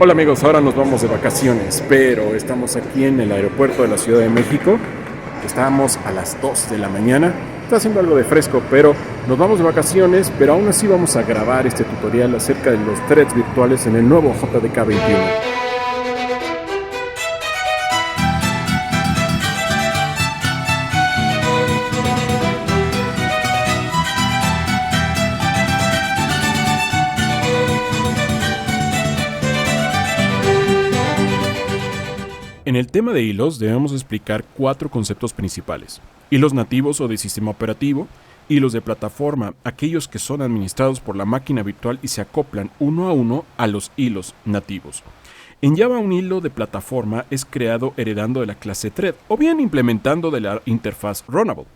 Hola amigos, ahora nos vamos de vacaciones, pero estamos aquí en el aeropuerto de la Ciudad de México. Estamos a las 2 de la mañana. Está haciendo algo de fresco, pero nos vamos de vacaciones, pero aún así vamos a grabar este tutorial acerca de los threads virtuales en el nuevo JDK 21. En el tema de hilos debemos explicar 4 conceptos principales: hilos nativos o de sistema operativo, hilos de plataforma, aquellos que son administrados por la máquina virtual y se acoplan uno a uno a los hilos nativos. En Java, un hilo de plataforma es creado heredando de la clase thread o bien implementando de la interfaz runnable.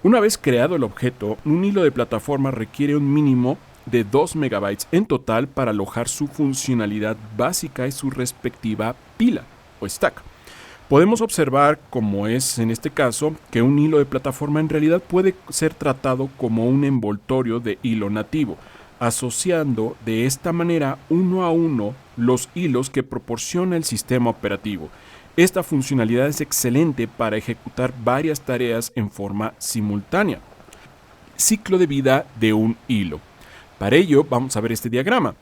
Una vez creado el objeto, un hilo de plataforma requiere un mínimo de 2 MB en total para alojar su funcionalidad básica y su respectiva pila o stack. Podemos observar, como es en este caso, que un hilo de plataforma en realidad puede ser tratado como un envoltorio de hilo nativo, asociando de esta manera uno a uno los hilos que proporciona el sistema operativo. Esta funcionalidad es excelente para ejecutar varias tareas en forma simultánea. Ciclo de vida de un hilo. Para ello vamos a ver este diagrama.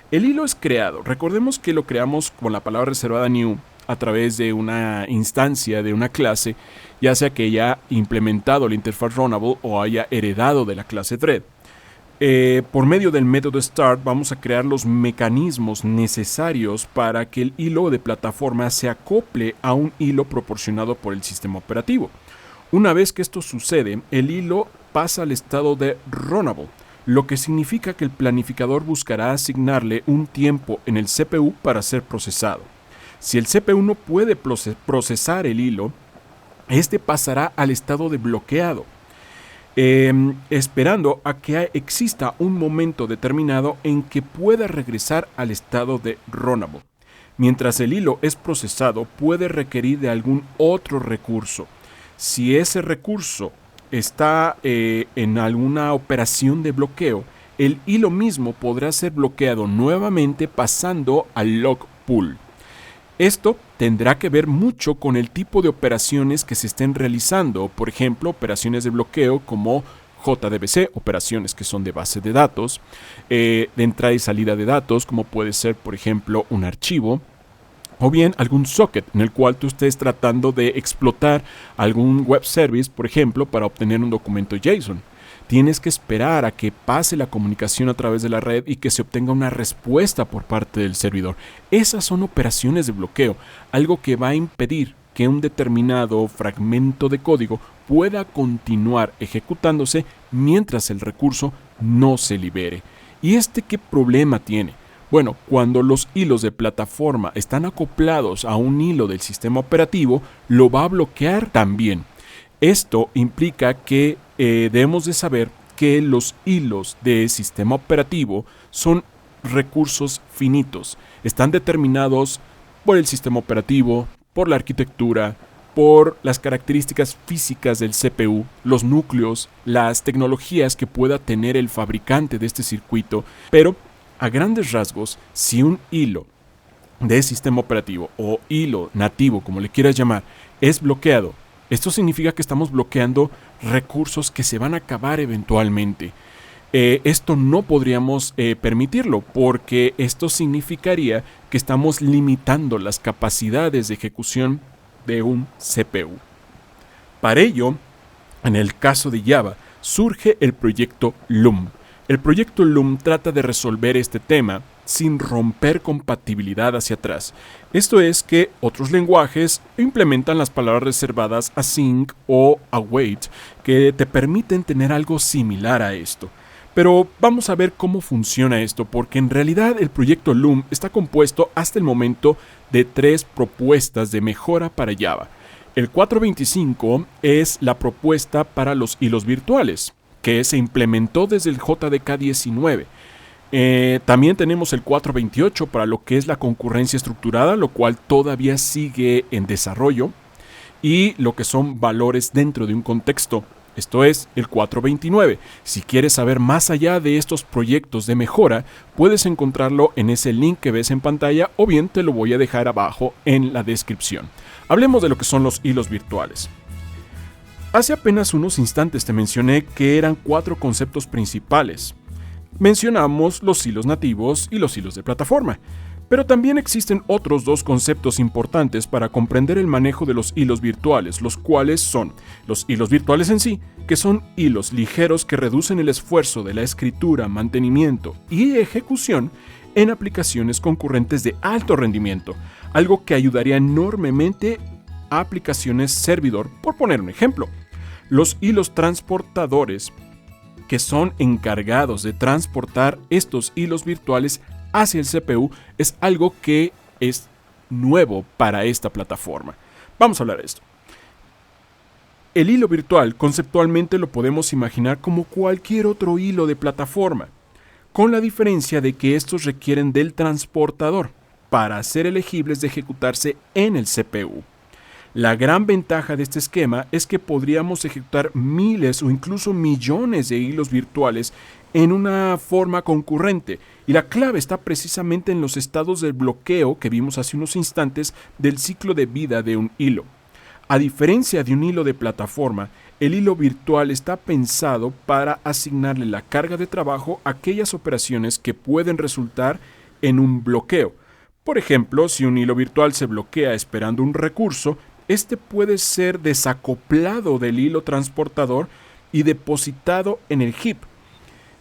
El hilo es creado. Recordemos que lo creamos con la palabra reservada new a través de una instancia de una clase, ya sea que haya implementado la interfaz runnable o haya heredado de la clase thread. Por medio del método start vamos a crear los mecanismos necesarios para que el hilo de plataforma se acople a un hilo proporcionado por el sistema operativo. Una vez que esto sucede, el hilo pasa al estado de runnable, lo que significa que el planificador buscará asignarle un tiempo en el CPU para ser procesado. Si el CPU no puede procesar el hilo, este pasará al estado de bloqueado, esperando a que exista un momento determinado en que pueda regresar al estado de runnable. Mientras el hilo es procesado, puede requerir de algún otro recurso. Si ese recurso está en alguna operación de bloqueo, el hilo mismo podrá ser bloqueado nuevamente pasando al log pool. Esto tendrá que ver mucho con el tipo de operaciones que se estén realizando, por ejemplo, operaciones de bloqueo como JDBC, operaciones que son de base de datos, de entrada y salida de datos, como puede ser, por ejemplo, un archivo, o bien algún socket en el cual tú estés tratando de explotar algún web service, por ejemplo, para obtener un documento JSON. Tienes que esperar a que pase la comunicación a través de la red y que se obtenga una respuesta por parte del servidor. Esas son operaciones de bloqueo, algo que va a impedir que un determinado fragmento de código pueda continuar ejecutándose mientras el recurso no se libere. ¿Y qué problema tiene? Bueno, cuando los hilos de plataforma están acoplados a un hilo del sistema operativo, lo va a bloquear también. Esto implica que debemos de saber que los hilos de sistema operativo son recursos finitos. Están determinados por el sistema operativo, por la arquitectura, por las características físicas del CPU, los núcleos, las tecnologías que pueda tener el fabricante de este circuito. Pero a grandes rasgos, si un hilo de sistema operativo o hilo nativo, como le quieras llamar, es bloqueado, esto significa que estamos bloqueando recursos que se van a acabar eventualmente. Esto no podríamos permitirlo, porque esto significaría que estamos limitando las capacidades de ejecución de un CPU. Para ello, en el caso de Java, surge el proyecto Loom. El proyecto Loom trata de resolver este tema sin romper compatibilidad hacia atrás. Esto es que otros lenguajes implementan las palabras reservadas async o await, que te permiten tener algo similar a esto. Pero vamos a ver cómo funciona esto, porque en realidad el proyecto Loom está compuesto hasta el momento de 3 propuestas de mejora para Java. El 4.25 es la propuesta para los hilos virtuales, que se implementó desde el JDK 19. También tenemos el 4.28 para lo que es la concurrencia estructurada, lo cual todavía sigue en desarrollo, y lo que son valores dentro de un contexto esto es, el 429. Si quieres saber más allá de estos proyectos de mejora, puedes encontrarlo en ese link que ves en pantalla o bien te lo voy a dejar abajo en la descripción. Hablemos de lo que son los hilos virtuales. Hace apenas unos instantes te mencioné que eran 4 conceptos principales. Mencionamos los hilos nativos y los hilos de plataforma. Pero también existen otros 2 conceptos importantes para comprender el manejo de los hilos virtuales, los cuales son los hilos virtuales en sí, que son hilos ligeros que reducen el esfuerzo de la escritura, mantenimiento y ejecución en aplicaciones concurrentes de alto rendimiento, algo que ayudaría enormemente a aplicaciones servidor, por poner un ejemplo. Los hilos transportadores, que son encargados de transportar estos hilos virtuales hacia el CPU, es algo que es nuevo para esta plataforma. Vamos a hablar de esto. El hilo virtual conceptualmente lo podemos imaginar como cualquier otro hilo de plataforma, con la diferencia de que estos requieren del transportador para ser elegibles de ejecutarse en el CPU. La gran ventaja de este esquema es que podríamos ejecutar miles o incluso millones de hilos virtuales en una forma concurrente, y la clave está precisamente en los estados de bloqueo que vimos hace unos instantes del ciclo de vida de un hilo. A diferencia de un hilo de plataforma, el hilo virtual está pensado para asignarle la carga de trabajo a aquellas operaciones que pueden resultar en un bloqueo. Por ejemplo, si un hilo virtual se bloquea esperando un recurso, este puede ser desacoplado del hilo transportador y depositado en el heap,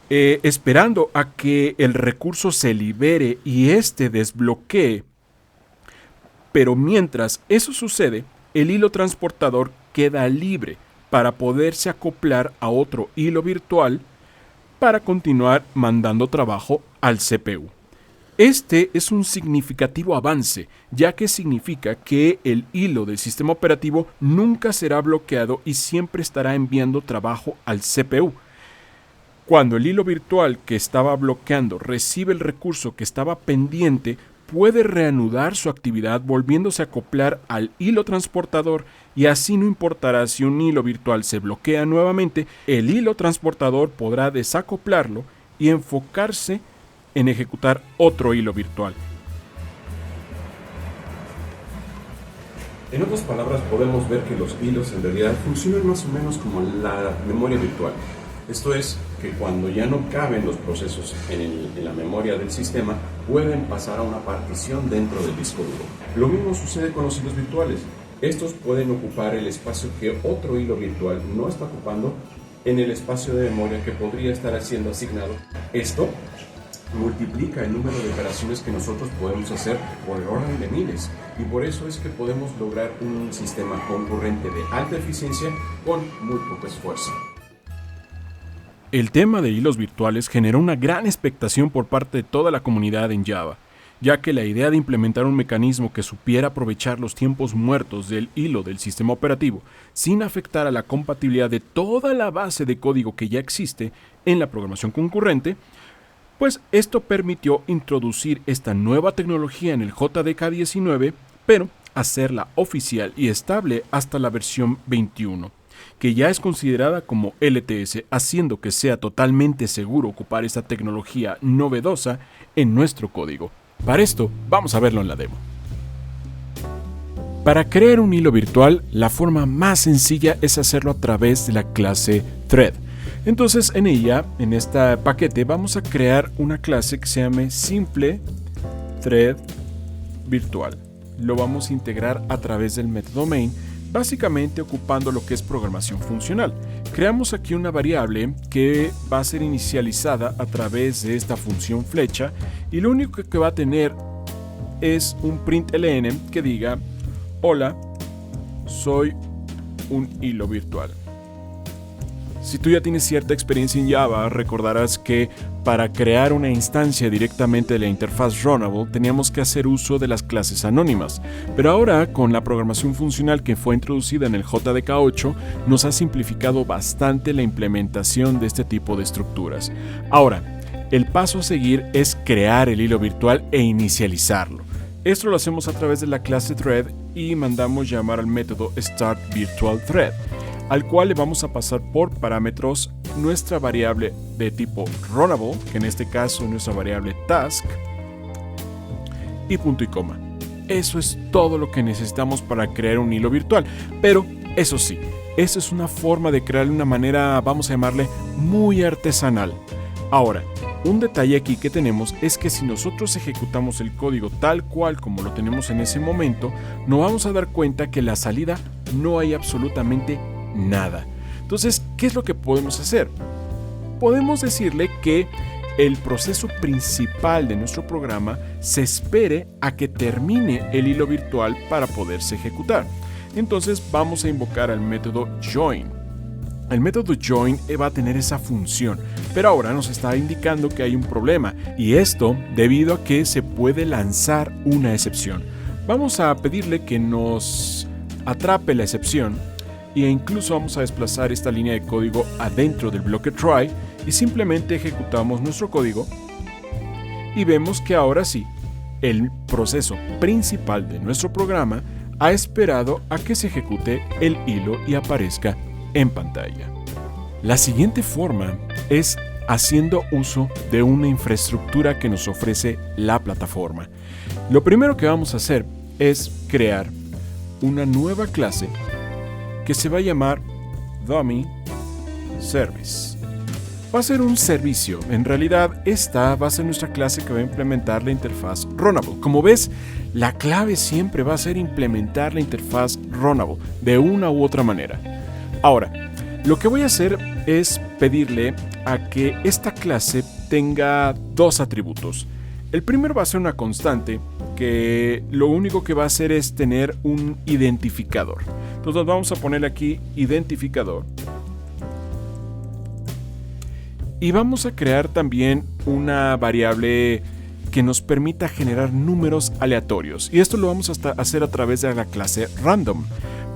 esperando a que el recurso se libere y éste desbloquee. Pero mientras eso sucede, el hilo transportador queda libre para poderse acoplar a otro hilo virtual para continuar mandando trabajo al CPU. Este es un significativo avance, ya que significa que el hilo del sistema operativo nunca será bloqueado y siempre estará enviando trabajo al CPU. Cuando el hilo virtual que estaba bloqueando recibe el recurso que estaba pendiente, puede reanudar su actividad volviéndose a acoplar al hilo transportador, y así no importará si un hilo virtual se bloquea nuevamente, el hilo transportador podrá desacoplarlo y enfocarse en ejecutar otro hilo virtual. En otras palabras, podemos ver que los hilos en realidad funcionan más o menos como la memoria virtual. Esto es, que cuando ya no caben los procesos en la memoria del sistema, pueden pasar a una partición dentro del disco duro. Lo mismo sucede con los hilos virtuales. Estos pueden ocupar el espacio que otro hilo virtual no está ocupando en el espacio de memoria que podría estar siendo asignado. Esto multiplica el número de operaciones que nosotros podemos hacer por el orden de miles, y por eso es que podemos lograr un sistema concurrente de alta eficiencia con muy poco esfuerzo. El tema de hilos virtuales generó una gran expectación por parte de toda la comunidad en Java, ya que la idea de implementar un mecanismo que supiera aprovechar los tiempos muertos del hilo del sistema operativo sin afectar a la compatibilidad de toda la base de código que ya existe en la programación concurrente, pues esto permitió introducir esta nueva tecnología en el JDK 19, pero hacerla oficial y estable hasta la versión 21, que ya es considerada como LTS, haciendo que sea totalmente seguro ocupar esta tecnología novedosa en nuestro código. Para esto, vamos a verlo en la demo. Para crear un hilo virtual, la forma más sencilla es hacerlo a través de la clase Thread. Entonces en ella, en este paquete, vamos a crear una clase que se llame Simple Thread Virtual. Lo vamos a integrar a través del método main, básicamente ocupando lo que es programación funcional. Creamos aquí una variable que va a ser inicializada a través de esta función flecha, y lo único que va a tener es un println que diga: hola, soy un hilo virtual. Si tú ya tienes cierta experiencia en Java, recordarás que para crear una instancia directamente de la interfaz Runnable teníamos que hacer uso de las clases anónimas, pero ahora con la programación funcional que fue introducida en el JDK 8 nos ha simplificado bastante la implementación de este tipo de estructuras. Ahora, el paso a seguir es crear el hilo virtual e inicializarlo. Esto lo hacemos a través de la clase Thread y mandamos llamar al método StartVirtualThread. al cual le vamos a pasar por parámetros nuestra variable de tipo runnable, que en este caso es nuestra variable task, y punto y coma. Eso es todo lo que necesitamos para crear un hilo virtual, pero eso sí, esa es una forma de crear de una manera, vamos a llamarle, muy artesanal. Ahora, un detalle aquí que tenemos es que si nosotros ejecutamos el código tal cual como lo tenemos en ese momento, nos vamos a dar cuenta que en la salida no hay absolutamente nada. Entonces, ¿qué es lo que podemos hacer? Podemos decirle que el proceso principal de nuestro programa se espere a que termine el hilo virtual para poderse ejecutar. Entonces vamos a invocar al método join. El método join va a tener esa función, pero ahora nos está indicando que hay un problema, y esto debido a que se puede lanzar una excepción. Vamos a pedirle que nos atrape la excepción, e incluso vamos a desplazar esta línea de código adentro del bloque try, y simplemente ejecutamos nuestro código, y vemos que ahora sí, el proceso principal de nuestro programa ha esperado a que se ejecute el hilo y aparezca en pantalla. La siguiente forma es haciendo uso de una infraestructura que nos ofrece la plataforma. Lo primero que vamos a hacer es crear una nueva clase que se va a llamar Dummy Service. Va a ser un servicio. En realidad, esta va a ser nuestra clase que va a implementar la interfaz Runnable. Como ves, la clave siempre va a ser implementar la interfaz Runnable de una u otra manera. Ahora, lo que voy a hacer es pedirle a que esta clase tenga dos atributos. El primero va a ser una constante que lo único que va a hacer es tener un identificador. Entonces vamos a poner aquí identificador. Y vamos a crear también una variable que nos permita generar números aleatorios. Y esto lo vamos a hacer a través de la clase random.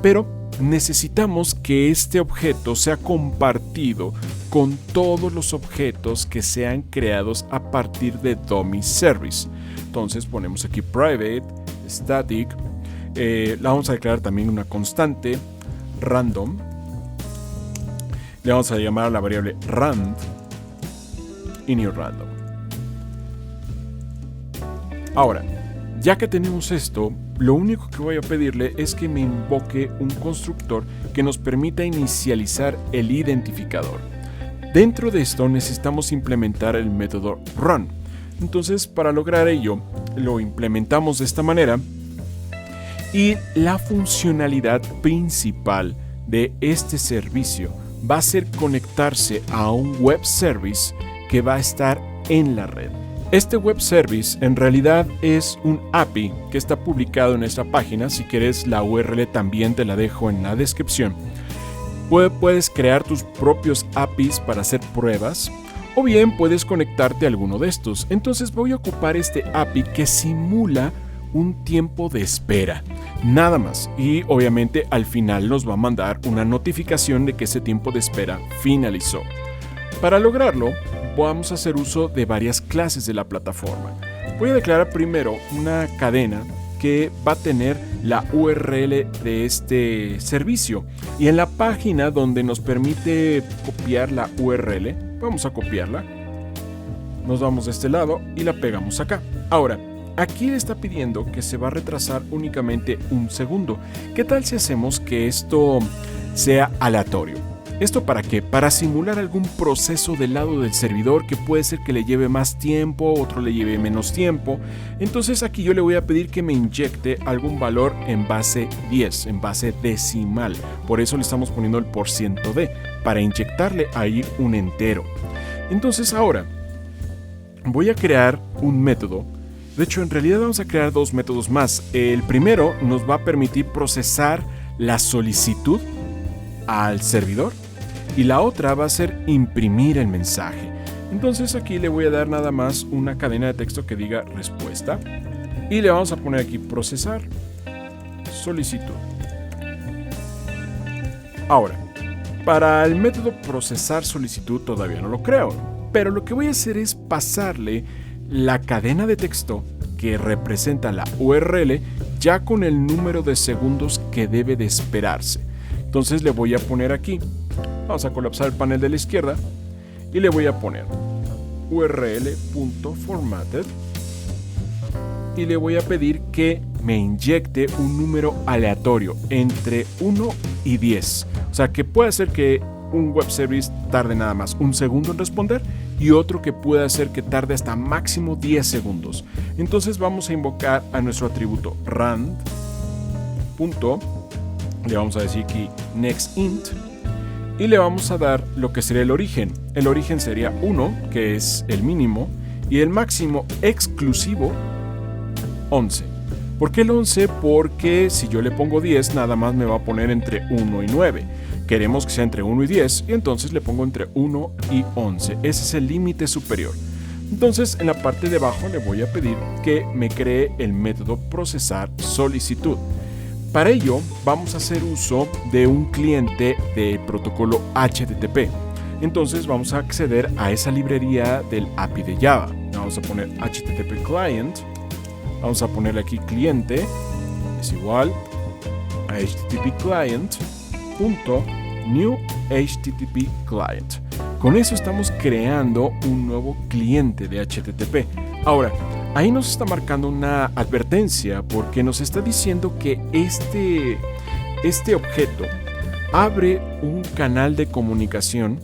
Pero necesitamos que este objeto sea compartido con todos los objetos que sean creados a partir de Dummy Service. Entonces ponemos aquí private, static, la vamos a declarar también una constante, random, le vamos a llamar a la variable rand y new random. Ahora, ya que tenemos esto, lo único que voy a pedirle es que me invoque un constructor que nos permita inicializar el identificador. Dentro de esto necesitamos implementar el método run. Entonces, para lograr ello, lo implementamos de esta manera, y la funcionalidad principal de este servicio va a ser conectarse a un web service que va a estar en la red. Este web service en realidad es un API que está publicado en esta página. Si quieres la URL también te la dejo en la descripción. Puedes crear tus propios APIs para hacer pruebas, o bien puedes conectarte a alguno de estos. Entonces voy a ocupar este API que simula un tiempo de espera, nada más, y obviamente al final nos va a mandar una notificación de que ese tiempo de espera finalizó. Para lograrlo, vamos a hacer uso de varias clases de la plataforma. Voy a declarar primero una cadena que va a tener la URL de este servicio, y en la página donde nos permite copiar la URL, vamos a copiarla, nos vamos de este lado y la pegamos acá. Ahora, aquí le está pidiendo que se va a retrasar únicamente un segundo. ¿Qué tal si hacemos que esto sea aleatorio? ¿Esto para qué? Para simular algún proceso del lado del servidor que puede ser que le lleve más tiempo, otro le lleve menos tiempo. Entonces aquí yo le voy a pedir que me inyecte algún valor en base 10, en base decimal. Por eso le estamos poniendo el %d, para inyectarle ahí un entero. Entonces ahora voy a crear un método. De hecho, en realidad vamos a crear dos métodos más. El primero nos va a permitir procesar la solicitud al servidor, y la otra va a ser imprimir el mensaje. Entonces aquí le voy a dar nada más una cadena de texto que diga respuesta, y le vamos a poner aquí procesar solicitud. Ahora, para el método procesar solicitud todavía no lo creo, pero lo que voy a hacer es pasarle la cadena de texto que representa la URL ya con el número de segundos que debe de esperarse. Entonces le voy a poner aquí, vamos a colapsar el panel de la izquierda y le voy a poner url.formatted y le voy a pedir que me inyecte un número aleatorio entre 1 y 10. O sea, que puede ser que un web service tarde nada más un segundo en responder y otro que puede hacer que tarde hasta máximo 10 segundos. Entonces vamos a invocar a nuestro atributo rand. Le vamos a decir aquí nextInt y le vamos a dar lo que sería el origen. El origen sería 1, que es el mínimo, y el máximo exclusivo 11. ¿Por qué el 11? Porque si yo le pongo 10, nada más me va a poner entre 1 y 9. Queremos que sea entre 1 y 10, y entonces le pongo entre 1 y 11. Ese es el límite superior. Entonces, en la parte de abajo le voy a pedir que me cree el método procesar solicitud. Para ello, vamos a hacer uso de un cliente de protocolo HTTP. Entonces, vamos a acceder a esa librería del API de Java. Vamos a poner HTTP Client. Vamos a ponerle aquí cliente. Es igual a HTTP Client.new HTTP Client. Con eso estamos creando un nuevo cliente de HTTP. Ahora, ahí nos está marcando una advertencia porque nos está diciendo que este objeto abre un canal de comunicación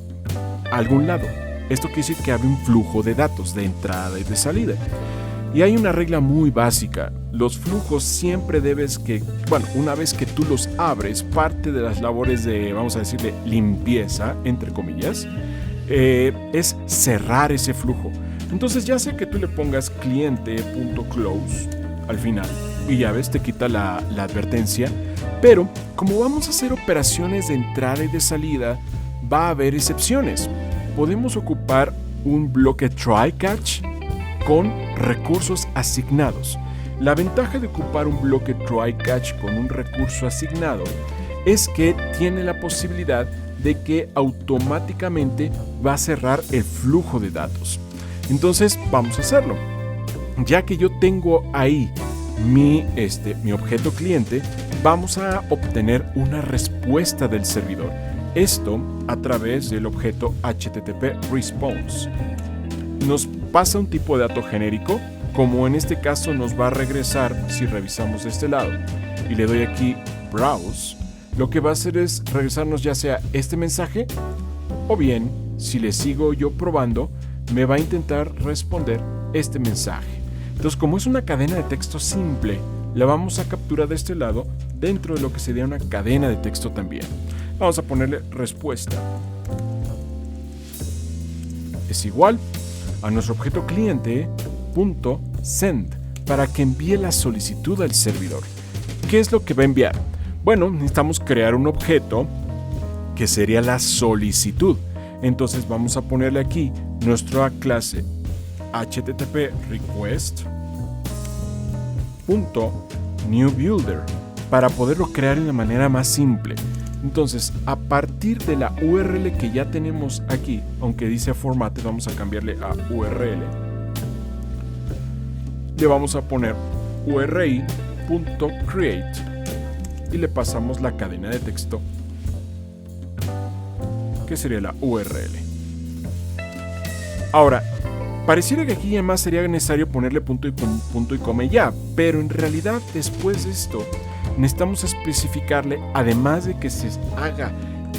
a algún lado. Esto quiere decir que abre un flujo de datos de entrada y de salida. Y hay una regla muy básica. Los flujos siempre una vez que tú los abres, parte de las labores de, vamos a decirle, limpieza, entre comillas, es cerrar ese flujo. Entonces ya sea que tú le pongas cliente.close al final y ya ves, te quita la advertencia, pero como vamos a hacer operaciones de entrada y de salida, va a haber excepciones. Podemos ocupar un bloque try-catch con recursos asignados. La ventaja de ocupar un bloque try-catch con un recurso asignado es que tiene la posibilidad de que automáticamente va a cerrar el flujo de datos. Entonces vamos a hacerlo. Ya que yo tengo ahí mi objeto cliente, vamos a obtener una respuesta del servidor. Esto a través del objeto HTTP Response. Nos pasa un tipo de dato genérico, como en este caso nos va a regresar, si revisamos de este lado y le doy aquí Browse, lo que va a hacer es regresarnos ya sea este mensaje o bien, si le sigo yo probando, me va a intentar responder este mensaje. Entonces, como es una cadena de texto simple, la vamos a capturar de este lado dentro de lo que sería una cadena de texto también. Vamos a ponerle respuesta. Es igual a nuestro objeto cliente.send para que envíe la solicitud al servidor. ¿Qué es lo que va a enviar? Bueno, necesitamos crear un objeto que sería la solicitud. Entonces vamos a ponerle aquí nuestra clase http request.newBuilder para poderlo crear de una manera más simple. Entonces, a partir de la URL que ya tenemos aquí, aunque dice formatted, vamos a cambiarle a URL. Le vamos a poner URI.create y le pasamos la cadena de texto, que sería la URL. Ahora, pareciera que aquí además sería necesario ponerle punto y coma ya, pero en realidad después de esto necesitamos especificarle, además de que se haga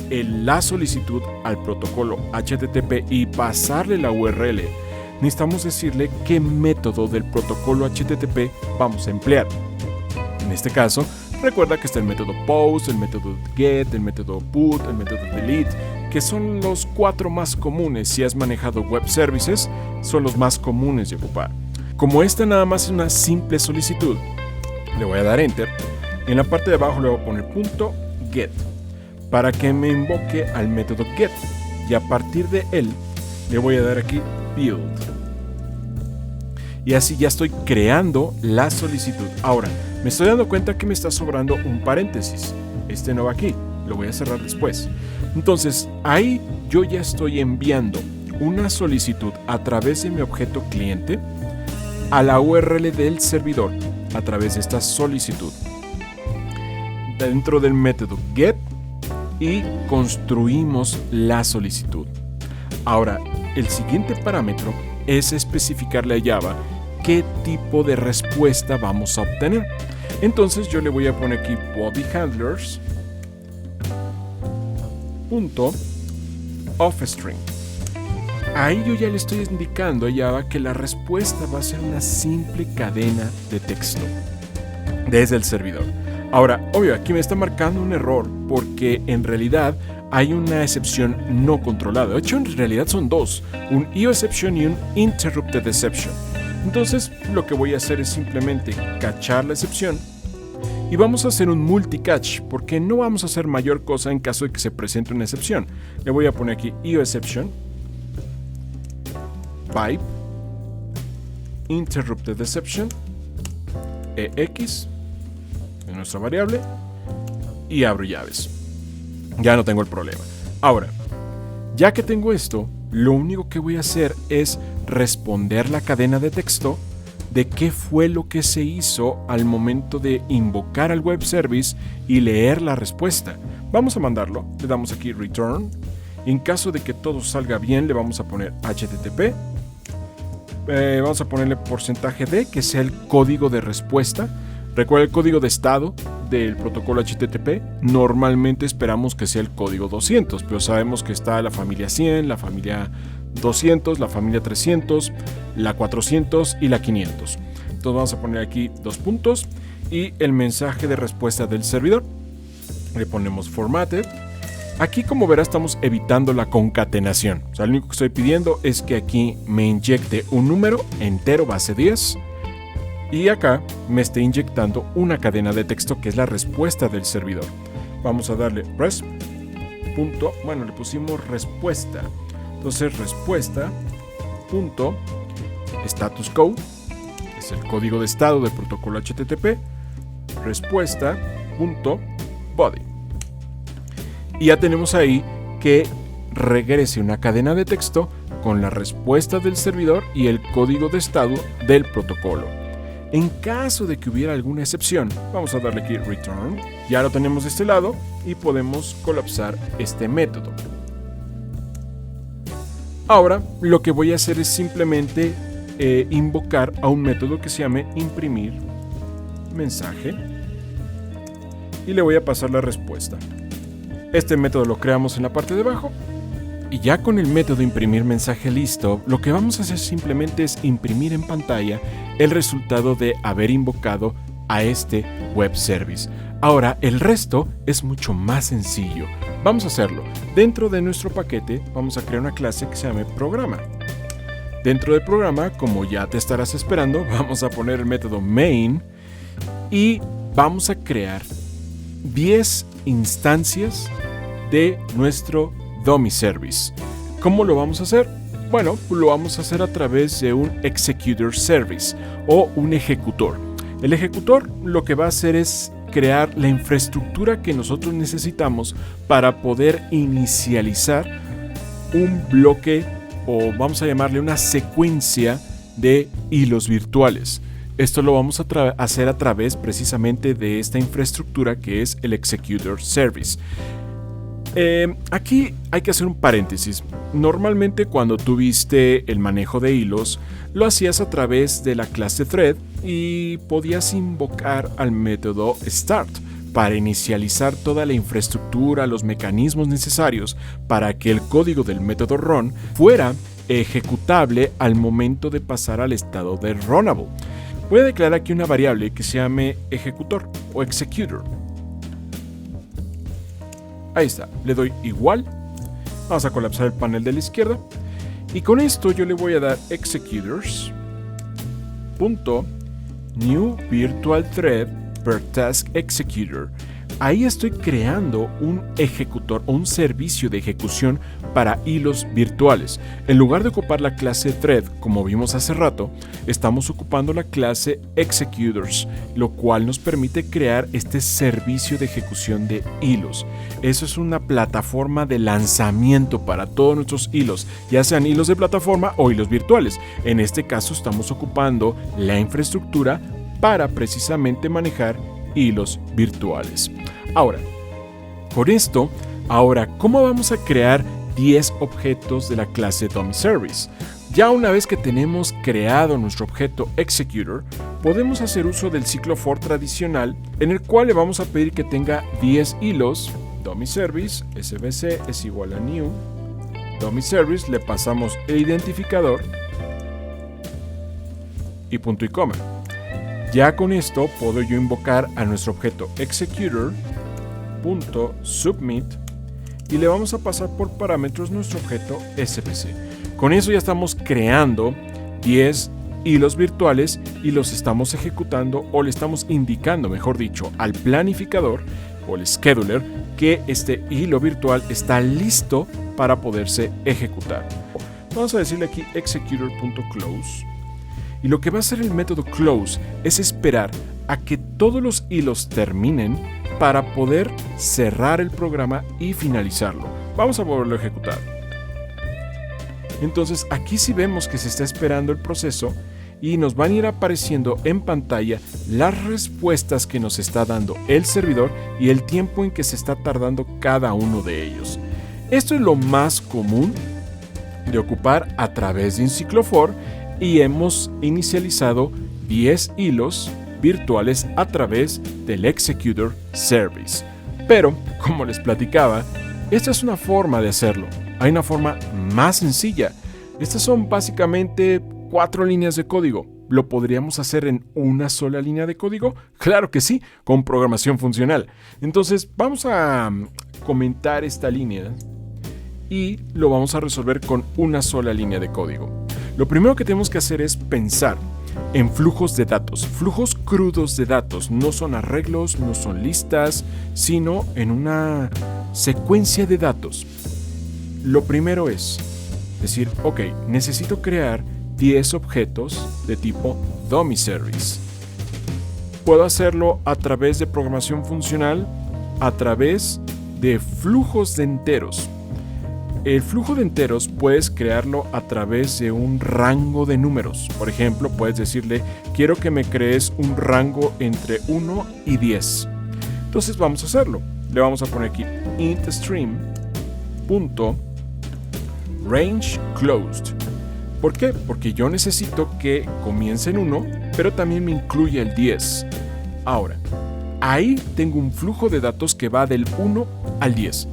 la solicitud al protocolo HTTP y pasarle la URL, necesitamos decirle qué método del protocolo HTTP vamos a emplear. En este caso, recuerda que está el método post, el método get, el método put, el método delete, que son los 4 más comunes. Si has manejado web services, son los más comunes de ocupar. Como esta nada más es una simple solicitud, le voy a dar enter. En la parte de abajo le voy a poner .get para que me invoque al método get, y a partir de él le voy a dar aquí build. Y así ya estoy creando la solicitud. Ahora, me estoy dando cuenta que me está sobrando un paréntesis. Este no va aquí, lo voy a cerrar después. Entonces, ahí yo ya estoy enviando una solicitud a través de mi objeto cliente a la URL del servidor a través de esta solicitud. Dentro del método get y construimos la solicitud. Ahora, el siguiente parámetro es especificarle a Java qué tipo de respuesta vamos a obtener. Entonces yo le voy a poner aquí bodyhandlers.offString. Ahí yo ya le estoy indicando a Java que la respuesta va a ser una simple cadena de texto desde el servidor. Ahora, obvio, aquí me está marcando un error porque en realidad hay una excepción no controlada. De hecho, en realidad son dos, un IOException y un Interrupted Exception. Entonces, lo que voy a hacer es simplemente cachar la excepción y vamos a hacer un multicatch porque no vamos a hacer mayor cosa en caso de que se presente una excepción. Le voy a poner aquí IOException, pipe, Interrupted Exception, EX, es nuestra variable, y abro llaves. Ya no tengo el problema. Ahora, ya que tengo esto, lo único que voy a hacer es responder la cadena de texto de qué fue lo que se hizo al momento de invocar al web service y leer la respuesta. Vamos a mandarlo, le damos aquí return. En caso de que todo salga bien, le vamos a poner HTTP. Vamos a ponerle %d, que sea el código de respuesta. Recuerda el código de estado del protocolo HTTP. Normalmente esperamos que sea el código 200, pero sabemos que está la familia 100, la familia 200, la familia 300, la 400 y la 500. Entonces vamos a poner aquí 2 puntos y el mensaje de respuesta del servidor. Le ponemos formatted. Aquí, como verás, estamos evitando la concatenación. O sea, lo único que estoy pidiendo es que aquí me inyecte un número entero base 10 y acá me esté inyectando una cadena de texto que es la respuesta del servidor. Vamos a darle resp. Le pusimos respuesta. Entonces, respuesta punto status code, es el código de estado del protocolo HTTP, respuesta punto body. Y ya tenemos ahí que regrese una cadena de texto con la respuesta del servidor y el código de estado del protocolo. En caso de que hubiera alguna excepción, vamos a darle aquí return. Ya lo tenemos de este lado y podemos colapsar este método. Ahora lo que voy a hacer es simplemente invocar a un método que se llame imprimir mensaje y le voy a pasar la respuesta. Este método lo creamos en la parte de abajo y ya con el método imprimir mensaje listo, lo que vamos a hacer simplemente es imprimir en pantalla el resultado de haber invocado a este web service. Ahora el resto es mucho más sencillo. Vamos a hacerlo. Dentro de nuestro paquete vamos a crear una clase que se llame programa. Dentro del programa, como ya te estarás esperando, vamos a poner el método main y vamos a crear 10 instancias de nuestro dummy service. ¿Cómo lo vamos a hacer? Bueno, lo vamos a hacer a través de un executor service o un ejecutor. El ejecutor lo que va a hacer es crear la infraestructura que nosotros necesitamos para poder inicializar un bloque o vamos a llamarle una secuencia de hilos virtuales. Esto lo vamos a hacer a través precisamente de esta infraestructura que es el executor service. Aquí hay que hacer un paréntesis. Normalmente cuando tuviste el manejo de hilos, lo hacías a través de la clase thread y podías invocar al método start para inicializar toda la infraestructura, los mecanismos necesarios para que el código del método run fuera ejecutable al momento de pasar al estado de runnable. Voy a declarar aquí una variable que se llame ejecutor o executor. Ahí está, le doy igual. Vamos a colapsar el panel de la izquierda. Y con esto yo le voy a dar executors.new virtual thread per task executor. Ahí estoy creando un ejecutor o un servicio de ejecución para hilos virtuales. En lugar de ocupar la clase thread, como vimos hace rato, estamos ocupando la clase executors, lo cual nos permite crear este servicio de ejecución de hilos. Eso es una plataforma de lanzamiento para todos nuestros hilos, ya sean hilos de plataforma o hilos virtuales. En este caso estamos ocupando la infraestructura para precisamente manejar hilos virtuales. Ahora, con esto Ahora, ¿cómo vamos a crear 10 objetos de la clase DummyService? Ya una vez que tenemos creado nuestro objeto Executor, podemos hacer uso del ciclo for tradicional, en el cual le vamos a pedir que tenga 10 hilos. DummyService, SVC es igual a new. DummyService, le pasamos el identificador y punto y coma. Ya con esto puedo yo invocar a nuestro objeto executor.submit y le vamos a pasar por parámetros nuestro objeto SVC. Con eso ya estamos creando 10 hilos virtuales y los estamos ejecutando, o le estamos indicando, mejor dicho, al planificador o el scheduler que este hilo virtual está listo para poderse ejecutar. Vamos a decirle aquí executor.close, y lo que va a hacer el método close es esperar a que todos los hilos terminen para poder cerrar el programa y finalizarlo. Vamos a volverlo a ejecutar. Entonces aquí sí vemos que se está esperando el proceso y nos van a ir apareciendo en pantalla las respuestas que nos está dando el servidor y el tiempo en que se está tardando cada uno de ellos. Esto es lo más común de ocupar a través de un ciclo for, y hemos inicializado 10 hilos virtuales a través del Executor Service. Pero, como les platicaba, esta es una forma de hacerlo. Hay una forma más sencilla. Estas son básicamente 4 líneas de código. ¿Lo podríamos hacer en una sola línea de código? Claro que sí, con programación funcional. Entonces vamos a comentar esta línea y lo vamos a resolver con una sola línea de código. Lo primero que tenemos que hacer es pensar en flujos de datos, flujos crudos de datos. No son arreglos, no son listas, sino en una secuencia de datos. Lo primero es decir, ok, necesito crear 10 objetos de tipo DummyService. Puedo hacerlo a través de programación funcional, a través de flujos de enteros. El flujo de enteros puedes crearlo a través de un rango de números. Por ejemplo, puedes decirle, quiero que me crees un rango entre 1 y 10. Entonces vamos a hacerlo. Le vamos a poner aquí int string.range closed. ¿Por qué? Porque yo necesito que comience en 1, pero también me incluye el 10. Ahora, ahí tengo un flujo de datos que va del 1 al 10.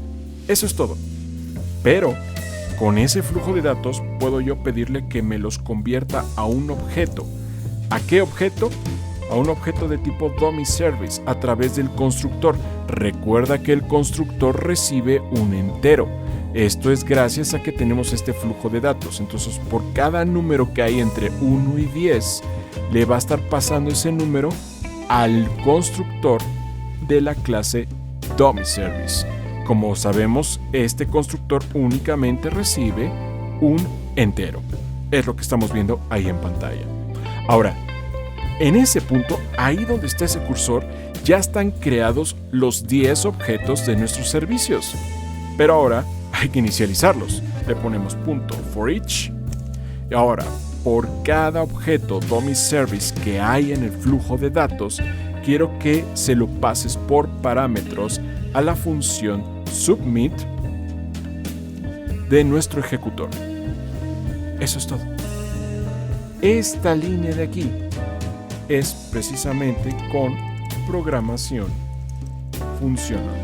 Eso es todo. Pero con ese flujo de datos puedo yo pedirle que me los convierta a un objeto. ¿A qué objeto? A un objeto de tipo DummyService a través del constructor. Recuerda que el constructor recibe un entero. Esto es gracias a que tenemos este flujo de datos. Entonces, por cada número que hay entre 1 y 10, le va a estar pasando ese número al constructor de la clase DummyService. Como sabemos, este constructor únicamente recibe un entero. Es lo que estamos viendo ahí en pantalla. Ahora, en ese punto, ahí donde está ese cursor, ya están creados los 10 objetos de nuestros servicios. Pero ahora hay que inicializarlos. Le ponemos .forEach. Y ahora, por cada objeto DummyService que hay en el flujo de datos, quiero que se lo pases por parámetros a la función submit de nuestro ejecutor. Eso es todo. Esta línea de aquí es precisamente con programación funcional.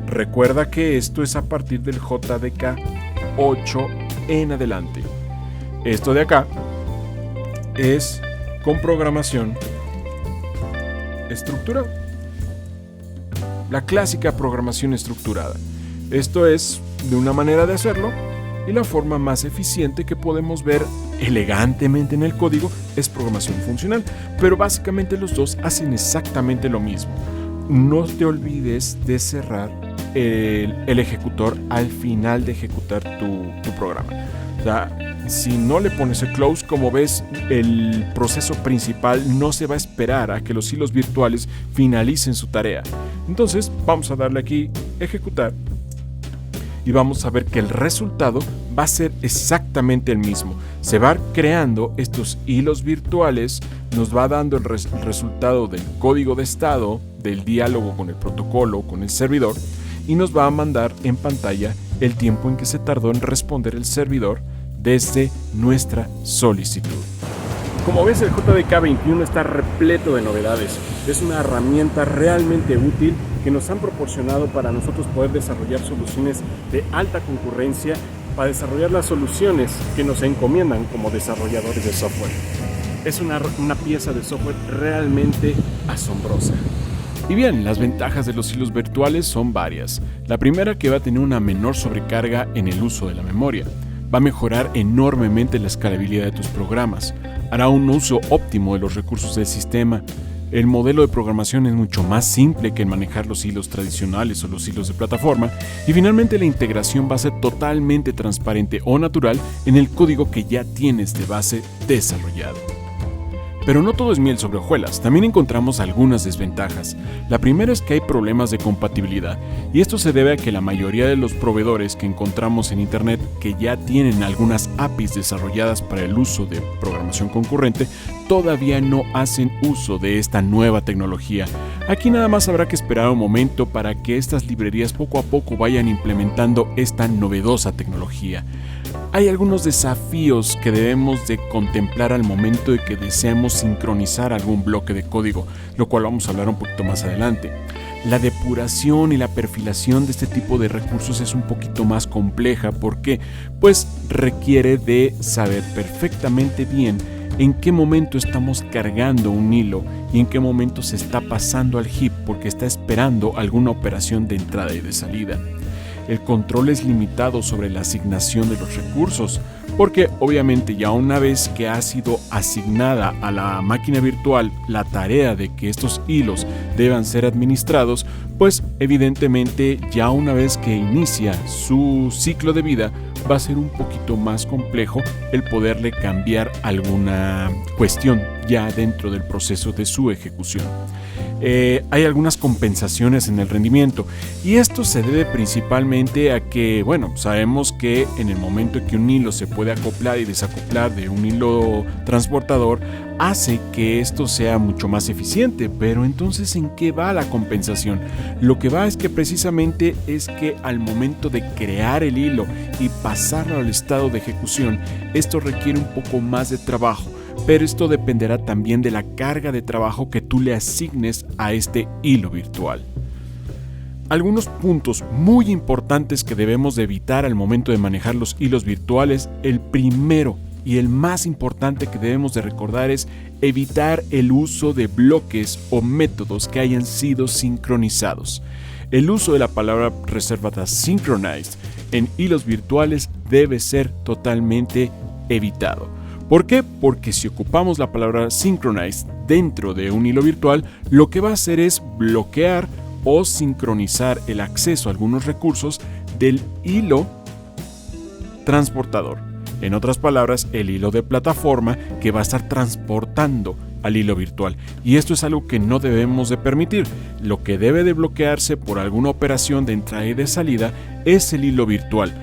Recuerda que esto es a partir del JDK 8 en adelante. Esto de acá es con programación estructurada. La clásica programación estructurada. Esto es de una manera de hacerlo, y la forma más eficiente que podemos ver elegantemente en el código es programación funcional, pero básicamente los dos hacen exactamente lo mismo. No te olvides de cerrar el ejecutor al final de ejecutar tu programa. O sea, si no le pones el close, como ves, el proceso principal no se va a esperar a que los hilos virtuales finalicen su tarea. Entonces vamos a darle aquí ejecutar y vamos a ver que el resultado va a ser exactamente el mismo. Se va creando estos hilos virtuales, nos va dando el resultado del código de estado, del diálogo con el protocolo, con el servidor, y nos va a mandar en pantalla el tiempo en que se tardó en responder el servidor desde nuestra solicitud. Como ves, el JDK21 está repleto de novedades. Es una herramienta realmente útil que nos han proporcionado para nosotros poder desarrollar soluciones de alta concurrencia, para desarrollar las soluciones que nos encomiendan como desarrolladores de software. Es una pieza de software realmente asombrosa. Y bien, las ventajas de los hilos virtuales son varias. La primera, que va a tener una menor sobrecarga en el uso de la memoria. Va a mejorar enormemente la escalabilidad de tus programas. Hará un uso óptimo de los recursos del sistema. El modelo de programación es mucho más simple que en manejar los hilos tradicionales o los hilos de plataforma. Y finalmente, la integración va a ser totalmente transparente o natural en el código que ya tienes de base desarrollado. Pero no todo es miel sobre hojuelas, también encontramos algunas desventajas. La primera es que hay problemas de compatibilidad, y esto se debe a que la mayoría de los proveedores que encontramos en Internet, que ya tienen algunas APIs desarrolladas para el uso de programación concurrente, todavía no hacen uso de esta nueva tecnología. Aquí nada más habrá que esperar un momento para que estas librerías poco a poco vayan implementando esta novedosa tecnología. Hay algunos desafíos que debemos de contemplar al momento de que deseamos sincronizar algún bloque de código, lo cual vamos a hablar un poquito más adelante. La depuración y la perfilación de este tipo de recursos es un poquito más compleja porque pues requiere de saber perfectamente bien en qué momento estamos cargando un hilo y en qué momento se está pasando al heap porque está esperando alguna operación de entrada y de salida. El control es limitado sobre la asignación de los recursos, porque obviamente ya una vez que ha sido asignada a la máquina virtual la tarea de que estos hilos deban ser administrados, pues evidentemente ya una vez que inicia su ciclo de vida va a ser un poquito más complejo el poderle cambiar alguna cuestión ya dentro del proceso de su ejecución. Hay algunas compensaciones en el rendimiento y esto se debe principalmente a que, sabemos que en el momento en que un hilo se puede acoplar y desacoplar de un hilo transportador, hace que esto sea mucho más eficiente, pero entonces ¿en qué va la compensación? Lo que va es que precisamente es que al momento de crear el hilo y pasarlo al estado de ejecución, esto requiere un poco más de trabajo. Pero esto dependerá también de la carga de trabajo que tú le asignes a este hilo virtual. Algunos puntos muy importantes que debemos de evitar al momento de manejar los hilos virtuales. El primero y el más importante que debemos de recordar es evitar el uso de bloques o métodos que hayan sido sincronizados. El uso de la palabra reservada synchronized en hilos virtuales debe ser totalmente evitado. ¿Por qué? Porque si ocupamos la palabra synchronized dentro de un hilo virtual, lo que va a hacer es bloquear o sincronizar el acceso a algunos recursos del hilo transportador. En otras palabras, el hilo de plataforma que va a estar transportando al hilo virtual. Y esto es algo que no debemos de permitir. Lo que debe de bloquearse por alguna operación de entrada y de salida es el hilo virtual.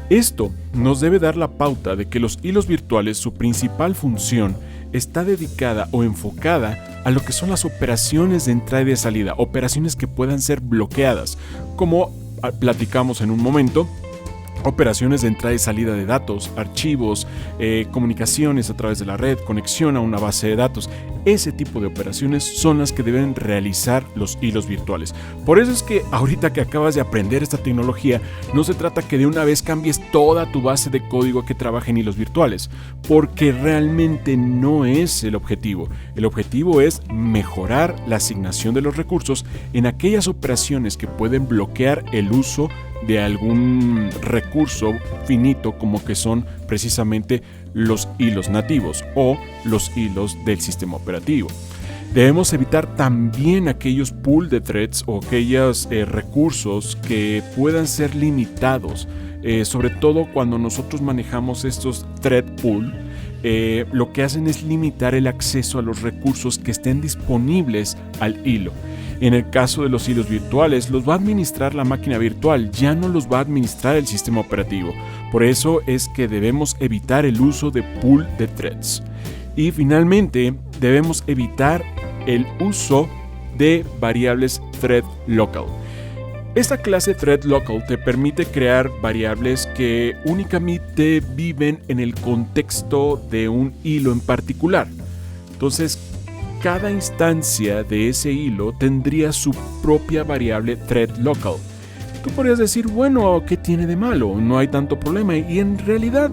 Esto nos debe dar la pauta de que los hilos virtuales, su principal función está dedicada o enfocada a lo que son las operaciones de entrada y de salida, operaciones que puedan ser bloqueadas, como platicamos en un momento, operaciones de entrada y salida de datos, archivos, comunicaciones a través de la red, conexión a una base de datos. Ese tipo de operaciones son las que deben realizar los hilos virtuales. Por eso es que ahorita que acabas de aprender esta tecnología, no se trata que de una vez cambies toda tu base de código que trabaje en hilos virtuales, porque realmente no es el objetivo. El objetivo es mejorar la asignación de los recursos en aquellas operaciones que pueden bloquear el uso de algún recurso finito, como que son precisamente los hilos nativos o los hilos del sistema operativo. Debemos evitar también aquellos pool de threads o aquellos recursos que puedan ser limitados, sobre todo cuando nosotros manejamos estos thread pool. Lo que hacen es limitar el acceso a los recursos que estén disponibles al hilo. En el caso de los hilos virtuales, los va a administrar la máquina virtual, ya no los va a administrar el sistema operativo. Por eso es que debemos evitar el uso de pool de threads. Y finalmente, debemos evitar el uso de variables thread local. Esta clase thread local te permite crear variables que únicamente viven en el contexto de un hilo en particular. Entonces, cada instancia de ese hilo tendría su propia variable thread local. Tú podrías decir, bueno, ¿qué tiene de malo? No hay tanto problema. Y en realidad,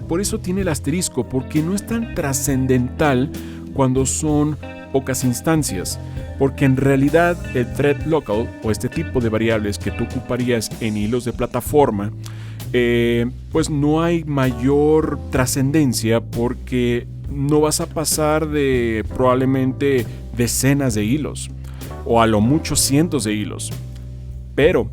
por eso tiene el asterisco, porque no es tan trascendental cuando son pocas instancias. Porque en realidad el thread local o este tipo de variables que tú ocuparías en hilos de plataforma, pues no hay mayor trascendencia porque no vas a pasar de probablemente decenas de hilos o a lo mucho cientos de hilos. Pero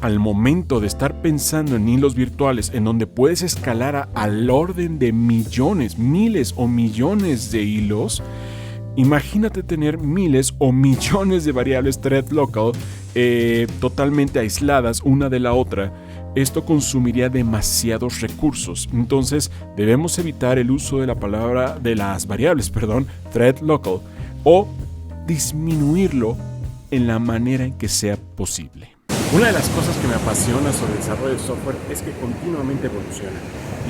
al momento de estar pensando en hilos virtuales en donde puedes escalar al orden de millones, miles o millones de hilos, imagínate tener miles o millones de variables thread local totalmente aisladas una de la otra. Esto consumiría demasiados recursos. Entonces debemos evitar el uso de las variables thread local o disminuirlo en la manera en que sea posible. Una de las cosas que me apasiona sobre el desarrollo de software es que continuamente evoluciona.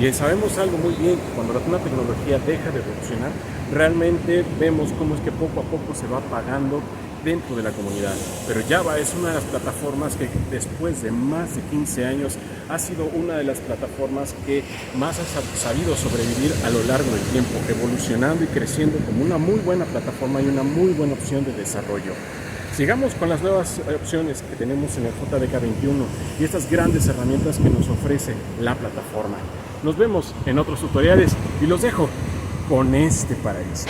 Y sabemos algo muy bien, que cuando una tecnología deja de evolucionar, realmente vemos cómo es que poco a poco se va apagando dentro de la comunidad. Pero Java es una de las plataformas que después de más de 15 años ha sido una de las plataformas que más ha sabido sobrevivir a lo largo del tiempo, evolucionando y creciendo como una muy buena plataforma y una muy buena opción de desarrollo. Sigamos con las nuevas opciones que tenemos en el JDK21 y estas grandes herramientas que nos ofrece la plataforma. Nos vemos en otros tutoriales y los dejo con este paraíso.